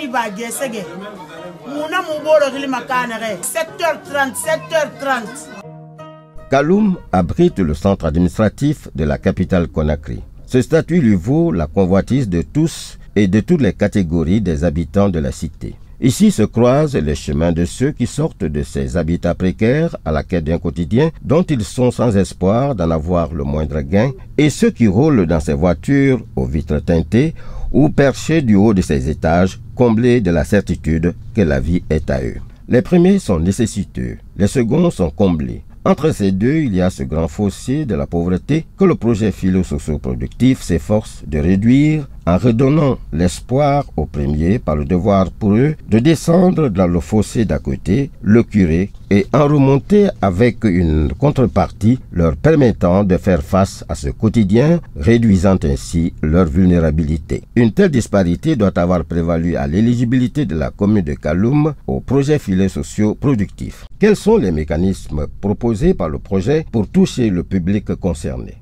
7h30, 7h30. Kaloum abrite le centre administratif de la capitale Conakry. Ce statut lui vaut la convoitise de tous et de toutes les catégories des habitants de la cité. Ici se croisent les chemins de ceux qui sortent de ces habitats précaires à la quête d'un quotidien dont ils sont sans espoir d'en avoir le moindre gain, et ceux qui roulent dans ces voitures aux vitres teintées ou perchés du haut de ces étages, comblés de la certitude que la vie est à eux. Les premiers sont nécessiteux, les seconds sont comblés. Entre ces deux, il y a ce grand fossé de la pauvreté que le projet philo-socio-productif s'efforce de réduire en redonnant l'espoir aux premiers par le devoir pour eux de descendre dans le fossé d'à côté, le curer, et en remonter avec une contrepartie leur permettant de faire face à ce quotidien, réduisant ainsi leur vulnérabilité. Une telle disparité doit avoir prévalu à l'éligibilité de la commune de Kaloum au projet philo-socio-productif. Quels sont les mécanismes proposés par le projet pour toucher le public concerné?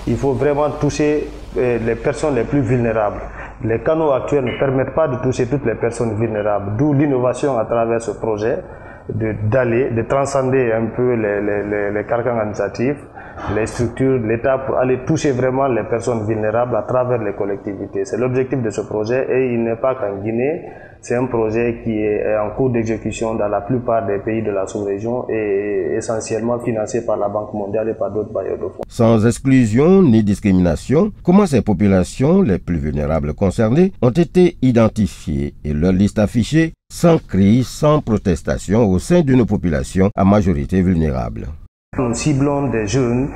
Il faut vraiment toucher les personnes les plus vulnérables. Les canaux actuels ne permettent pas de toucher toutes les personnes vulnérables, d'où l'innovation à travers ce projet, de transcender un peu les carcans administratifs, les structures de l'État pour aller toucher vraiment les personnes vulnérables à travers les collectivités. C'est l'objectif de ce projet et il n'est pas qu'en Guinée. C'est un projet qui est en cours d'exécution dans la plupart des pays de la sous-région et essentiellement financé par la Banque mondiale et par d'autres bailleurs de fonds. Sans exclusion ni discrimination, comment ces populations les plus vulnérables concernées ont été identifiées et leur liste affichée sans cri, sans protestation au sein d'une population à majorité vulnérable? Nous ciblons des jeunes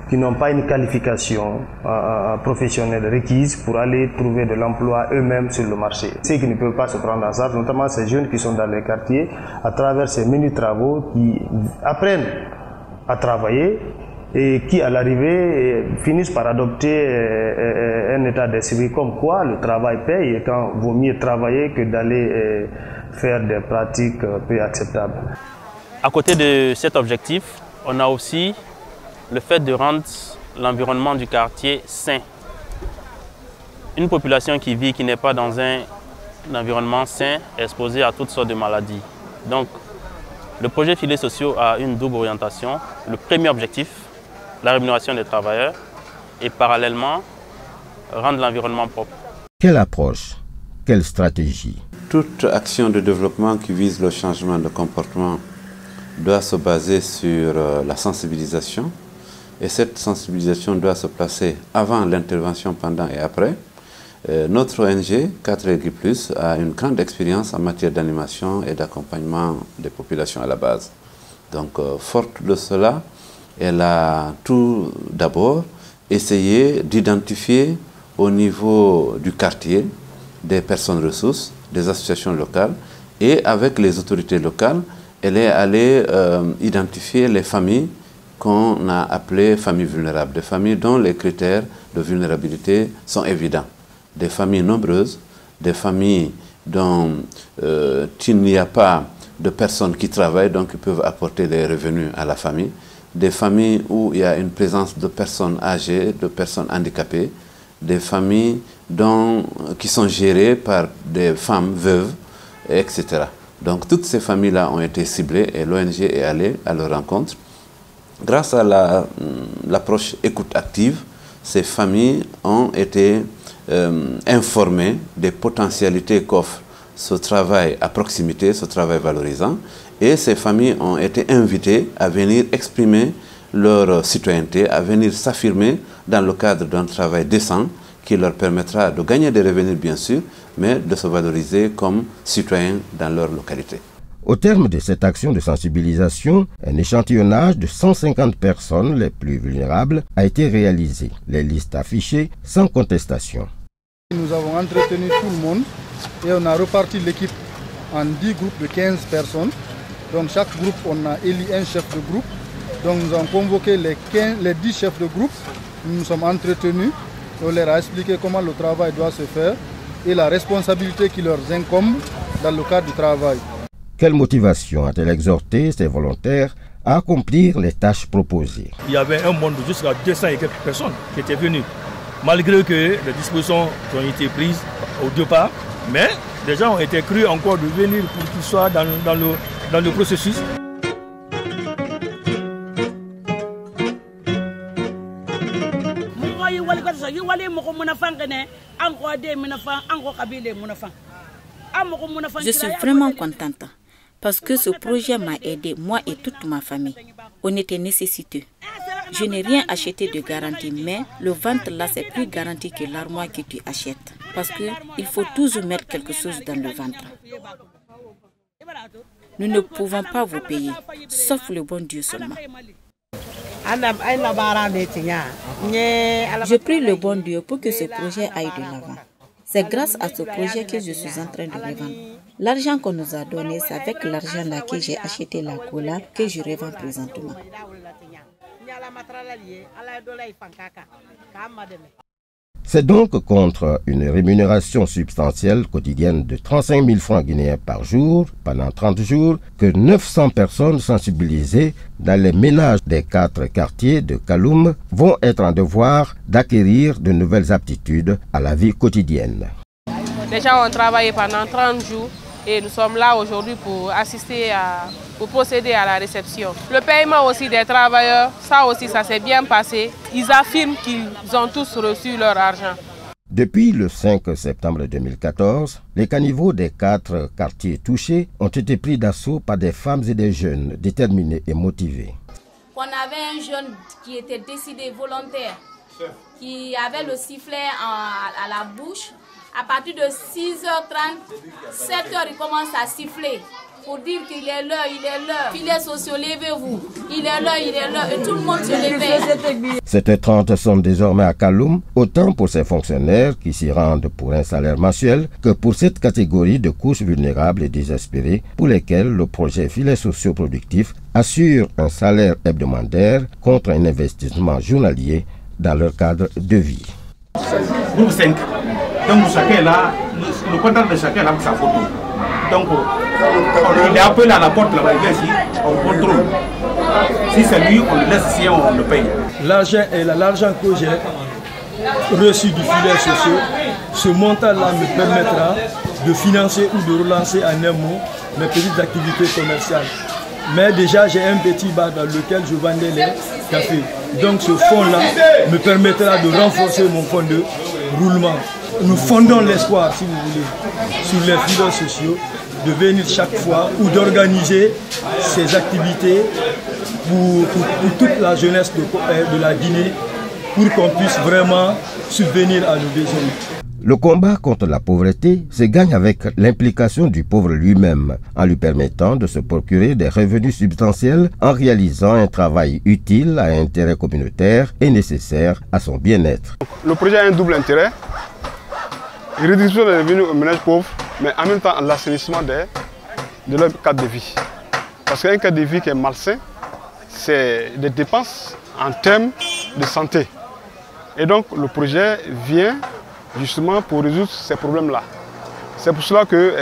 qui n'ont pas une qualification professionnelle requise pour aller trouver de l'emploi eux-mêmes sur le marché. Ceux qui ne peuvent pas se prendre en charge, notamment ces jeunes qui sont dans les quartiers, à travers ces menus travaux, qui apprennent à travailler et qui, à l'arrivée, finissent par adopter un état d'esprit comme quoi le travail paye et quand vaut mieux travailler que d'aller faire des pratiques peu acceptables. À côté de cet objectif, on a aussi le fait de rendre l'environnement du quartier sain. Une population qui vit, qui n'est pas dans un environnement sain, est exposée à toutes sortes de maladies. Donc, le projet Filets sociaux a une double orientation. Le premier objectif, la rémunération des travailleurs, et parallèlement, rendre l'environnement propre. Quelle approche? Quelle stratégie? Toute action de développement qui vise le changement de comportement doit se baser sur la sensibilisation. Et cette sensibilisation doit se placer avant l'intervention, pendant et après. Notre ONG, 4Plus, a une grande expérience en matière d'animation et d'accompagnement des populations à la base. Donc, forte de cela, elle a tout d'abord essayé d'identifier au niveau du quartier des personnes ressources, des associations locales, et avec les autorités locales, elle est allée identifier les familles qu'on a appelées familles vulnérables, des familles dont les critères de vulnérabilité sont évidents. Des familles nombreuses, des familles dont il n'y a pas de personnes qui travaillent, donc qui peuvent apporter des revenus à la famille, des familles où il y a une présence de personnes âgées, de personnes handicapées, des familles qui sont gérées par des femmes veuves, etc. Donc toutes ces familles-là ont été ciblées et l'ONG est allée à leur rencontre. Grâce à l'approche écoute active, ces familles ont été informées des potentialités qu'offre ce travail à proximité, ce travail valorisant, et ces familles ont été invitées à venir exprimer leur citoyenneté, à venir s'affirmer dans le cadre d'un travail décent qui leur permettra de gagner des revenus bien sûr, mais de se valoriser comme citoyens dans leur localité. Au terme de cette action de sensibilisation, un échantillonnage de 150 personnes les plus vulnérables a été réalisé. Les listes affichées sans contestation. Nous avons entretenu tout le monde et on a reparti l'équipe en 10 groupes de 15 personnes. Donc chaque groupe, on a élu un chef de groupe. Donc nous avons convoqué les 10 chefs de groupe. Nous nous sommes entretenus. On leur a expliqué comment le travail doit se faire et la responsabilité qui leur incombe dans le cadre du travail. Quelle motivation a-t-elle exhorté ces volontaires à accomplir les tâches proposées? Il y avait un monde de jusqu'à 200 et quelques personnes qui étaient venues, malgré que les dispositions ont été prises au départ, mais Des gens ont été crus encore de venir pour qu'ils soient dans le processus. Je suis vraiment contente parce que ce projet m'a aidé, moi et toute ma famille. On était nécessiteux. Je n'ai rien acheté de garantie, mais le ventre là, c'est plus garanti que l'armoire que tu achètes. Parce qu'il faut toujours mettre quelque chose dans le ventre. Nous ne pouvons pas vous payer, sauf le bon Dieu seulement. Je prie le bon Dieu pour que ce projet aille de l'avant. C'est grâce à ce projet que je suis en train de revendre. L'argent qu'on nous a donné, c'est avec l'argent là que j'ai acheté la cola que je revends présentement. C'est donc contre une rémunération substantielle quotidienne de 35 000 francs guinéens par jour, pendant 30 jours, que 900 personnes sensibilisées dans les ménages des 4 quartiers de Kaloum vont être en devoir d'acquérir de nouvelles aptitudes à la vie quotidienne. Les gens ont travaillé pendant 30 jours et nous sommes là aujourd'hui pour assister pour procéder à la réception. Le paiement aussi des travailleurs, ça s'est bien passé. Ils affirment qu'ils ont tous reçu leur argent. Depuis le 5 septembre 2014, les caniveaux des 4 quartiers touchés ont été pris d'assaut par des femmes et des jeunes déterminés et motivés. On avait un jeune qui était décidé volontaire, qui avait le sifflet à la bouche. À partir de 6h30, 7h, il commence à siffler pour dire qu'il est l'heure, il est l'heure. Filets sociaux, levez-vous. Il est l'heure, et tout le monde se levait. 7h30 sont désormais à Kaloum, autant pour ces fonctionnaires qui s'y rendent pour un salaire mensuel que pour cette catégorie de couches vulnérables et désespérées pour lesquelles le projet Filets sociaux productifs assure un salaire hebdomadaire contre un investissement journalier dans leur cadre de vie. Groupe 5. Donc chacun est là, le contrat de chacun est là avec sa photo. Donc il est appelé à la porte là-bas, ici, on contrôle. Si c'est lui, on le laisse ici, on le paye. L'argent que j'ai reçu du filet social, ce montant-là me permettra de financer ou de relancer en un mot mes petites activités commerciales. Mais déjà, j'ai un petit bar dans lequel je vendais les cafés. Donc ce fonds-là me permettra de renforcer mon fonds de roulement. Nous fondons l'espoir, si vous voulez, sur les filets sociaux, de venir chaque fois ou d'organiser ces activités pour toute la jeunesse de la Guinée, pour qu'on puisse vraiment subvenir à nos besoins. Le combat contre la pauvreté se gagne avec l'implication du pauvre lui-même, en lui permettant de se procurer des revenus substantiels en réalisant un travail utile à un intérêt communautaire et nécessaire à son bien-être. Le projet a un double intérêt. Réduction des revenus aux ménages pauvres, mais en même temps l'assainissement de leur cadre de vie. Parce qu'un cadre de vie qui est malsain, c'est des dépenses en termes de santé. Et donc le projet vient justement pour résoudre ces problèmes-là. C'est pour cela que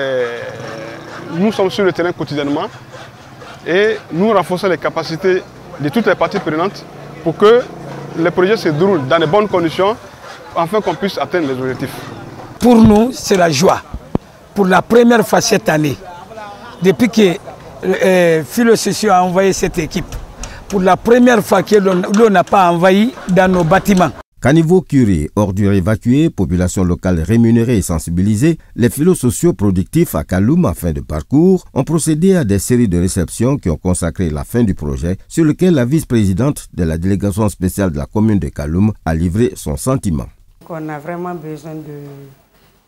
nous sommes sur le terrain quotidiennement et nous renforçons les capacités de toutes les parties prenantes pour que le projet se déroule dans de bonnes conditions afin qu'on puisse atteindre les objectifs. Pour nous, c'est la joie. Pour la première fois cette année, depuis que Filets sociaux a envoyé cette équipe, pour la première fois que l'on n'a pas envahi dans nos bâtiments. Caniveaux curés, ordures évacuées, population locale rémunérée et sensibilisée, les filets sociaux productifs à Kaloum en fin de parcours ont procédé à des séries de réceptions qui ont consacré la fin du projet, sur lequel la vice-présidente de la délégation spéciale de la commune de Kaloum a livré son sentiment. On a vraiment besoin de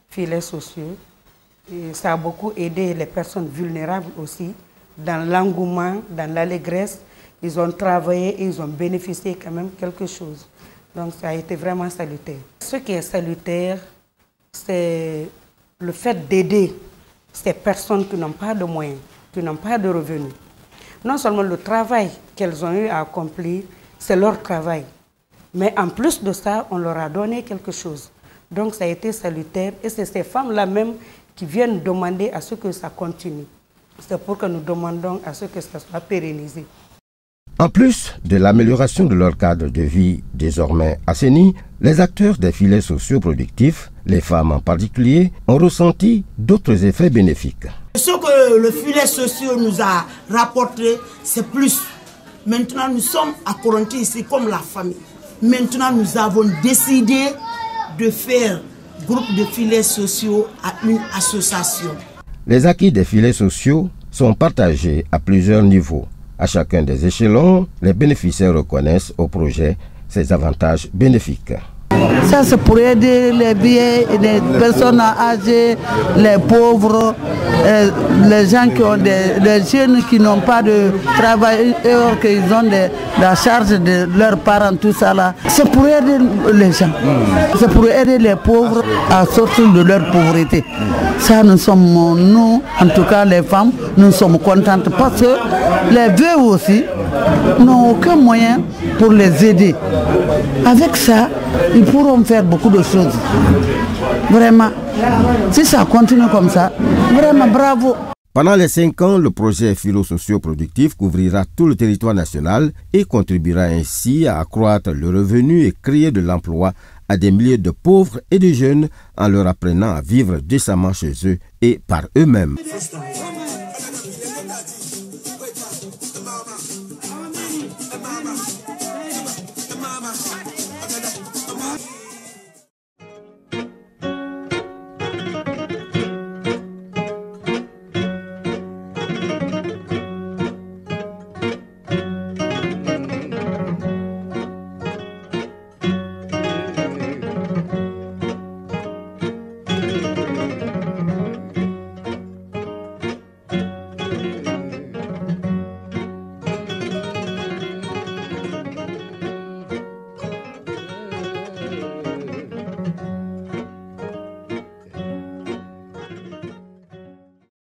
filets sociaux. Et ça a beaucoup aidé les personnes vulnérables aussi, dans l'engouement, dans l'allégresse. Ils ont travaillé et ils ont bénéficié quand même quelque chose. Donc ça a été vraiment salutaire. Ce qui est salutaire, c'est le fait d'aider ces personnes qui n'ont pas de moyens, qui n'ont pas de revenus. Non seulement le travail qu'elles ont eu à accomplir, c'est leur travail. Mais en plus de ça, on leur a donné quelque chose. Donc ça a été salutaire et c'est ces femmes-là même qui viennent demander à ce que ça continue. C'est pour que nous demandons à ce que ça soit pérennisé. En plus de l'amélioration de leur cadre de vie désormais assaini, les acteurs des filets sociaux productifs, Les femmes en particulier ont ressenti d'autres effets bénéfiques. Ce que le filet social nous a rapporté, c'est plus. Maintenant, nous sommes à Coronti ici comme la famille. Maintenant, nous avons décidé de faire groupe de filets sociaux à une association. Les acquis des filets sociaux sont partagés à plusieurs niveaux. À chacun des échelons, les bénéficiaires reconnaissent au projet ses avantages bénéfiques. Ça, c'est pour aider les vieilles, les personnes âgées, les pauvres, les gens qui ont les jeunes qui n'ont pas de travail, et qu'ils ont la charge de leurs parents, tout ça là. C'est pour aider les gens. C'est pour aider les pauvres à sortir de leur pauvreté. Ça, nous, en tout cas les femmes, nous sommes contentes parce que les vieux aussi n'ont aucun moyen pour les aider. Avec ça, ils pourront faire beaucoup de choses. Vraiment, si ça continue comme ça, vraiment bravo. Pendant les 5 ans, le projet philo-socio-productif couvrira tout le territoire national et contribuera ainsi à accroître le revenu et créer de l'emploi à des milliers de pauvres et de jeunes en leur apprenant à vivre décemment chez eux et par eux-mêmes.